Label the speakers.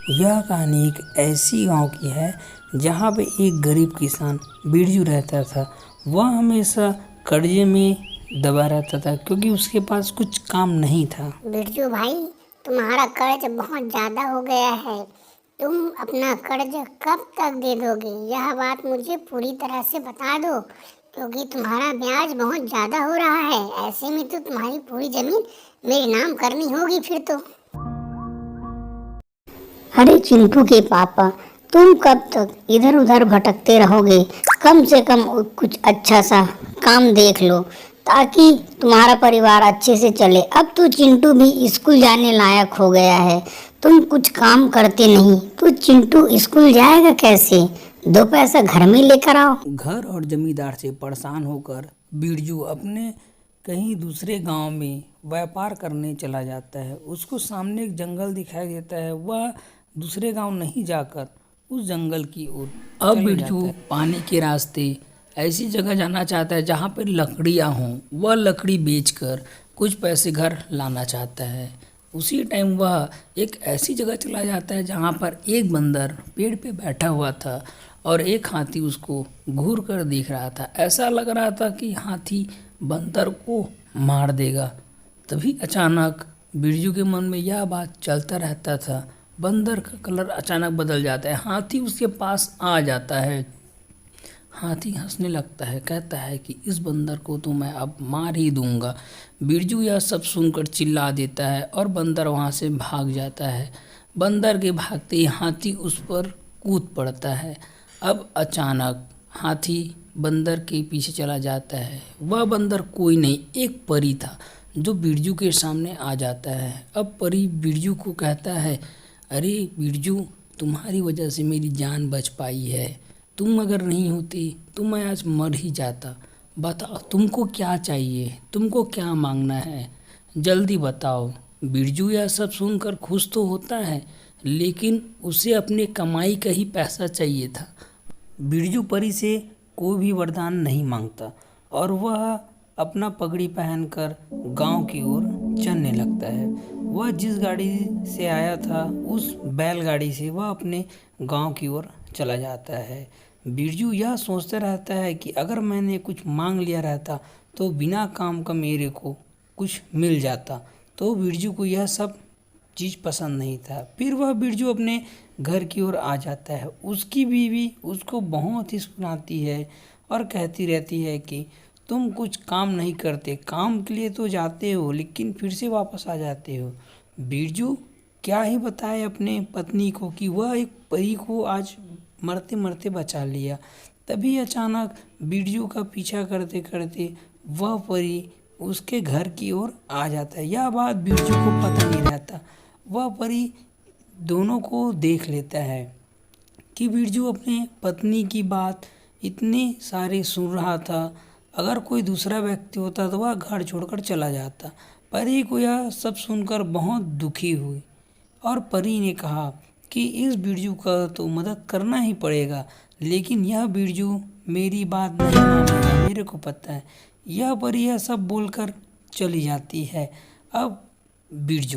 Speaker 1: यह कहानी एक ऐसी गांव की है जहां पे एक गरीब किसान बिरजू रहता था। वह हमेशा कर्जे में दबा रहता था क्योंकि उसके पास कुछ काम नहीं था।
Speaker 2: बिरजू भाई, तुम्हारा कर्ज बहुत ज्यादा हो गया है। तुम अपना कर्ज कब तक दे दोगे? यह बात मुझे पूरी तरह से बता दो, क्योंकि तुम्हारा ब्याज बहुत ज्यादा हो रहा है। ऐसे में तो तुम्हारी पूरी जमीन मेरे नाम करनी होगी फिर तो। अरे चिंटू के पापा, तुम कब तक इधर उधर भटकते रहोगे? कम से कम कुछ अच्छा सा काम देख लो ताकि तुम्हारा परिवार अच्छे से चले। अब तो चिंटू भी स्कूल जाने लायक हो गया है, तुम कुछ काम करते नहीं तो चिंटू स्कूल जाएगा कैसे? दो पैसा घर में लेकर आओ।
Speaker 1: घर और जमींदार से परेशान होकर बिरजू अपने कहीं दूसरे गांव में व्यापार करने चला जाता है। उसको सामने एक जंगल दिखाई देता है। वह दूसरे गांव नहीं जाकर उस जंगल की ओर अब बिरजू पानी के रास्ते ऐसी जगह जाना चाहता है जहाँ पर लकड़ियाँ हों। वह लकड़ी बेचकर कुछ पैसे घर लाना चाहता है। उसी टाइम वह एक ऐसी जगह चला जाता है जहाँ पर एक बंदर पेड़ पे बैठा हुआ था और एक हाथी उसको घूर कर देख रहा था। ऐसा लग रहा था कि हाथी बंदर को मार देगा। तभी अचानक बिरजू के मन में यह बात चलता रहता था। बंदर का कलर अचानक बदल जाता है, हाथी उसके पास आ जाता है। हाथी हंसने लगता है, कहता है कि इस बंदर को तो मैं अब मार ही दूंगा। बिरजू यह सब सुनकर चिल्ला देता है और बंदर वहाँ से भाग जाता है। बंदर के भागते ही हाथी उस पर कूद पड़ता है। अब अचानक हाथी बंदर के पीछे चला जाता है। वह बंदर कोई नहीं, एक परी था जो बिरजू के सामने आ जाता है। अब परी बिरजू को कहता है, अरे बिरजू, तुम्हारी वजह से मेरी जान बच पाई है। तुम अगर नहीं होती तो मैं आज मर ही जाता। बताओ तुमको क्या चाहिए, तुमको क्या मांगना है, जल्दी बताओ। बिरजू यह सब सुनकर खुश तो होता है, लेकिन उसे अपने कमाई का ही पैसा चाहिए था। बिरजू परी से कोई भी वरदान नहीं मांगता और वह अपना पगड़ी पहनकर गांव की ओर चलने लगता है। वह जिस गाड़ी से आया था उस बैलगाड़ी से वह अपने गांव की ओर चला जाता है। बिरजू यह सोचता रहता है कि अगर मैंने कुछ मांग लिया रहता तो बिना काम का मेरे को कुछ मिल जाता। तो बिरजू को यह सब चीज़ पसंद नहीं था। फिर वह बिरजू अपने घर की ओर आ जाता है। उसकी बीवी उसको बहुत ही सुनाती है और कहती रहती है कि तुम कुछ काम नहीं करते, काम के लिए तो जाते हो लेकिन फिर से वापस आ जाते हो। बिरजू क्या ही बताए अपने पत्नी को कि वह एक परी को आज मरते मरते बचा लिया। तभी अचानक बिरजू का पीछा करते करते वह परी उसके घर की ओर आ जाता है। यह बात बिरजू को पता नहीं रहता। वह परी दोनों को देख लेता है कि बिरजू अपने पत्नी की बात इतने सारे सुन रहा था। अगर कोई दूसरा व्यक्ति होता तो वह घर छोड़कर चला जाता। परी को यह सब सुनकर बहुत दुखी हुई और परी ने कहा कि इस बिरजू का तो मदद करना ही पड़ेगा, लेकिन यह बिरजू मेरी बात नहीं मानेगा, मेरे को पता है। यह परी यह सब बोलकर चली जाती है। अब बिरजू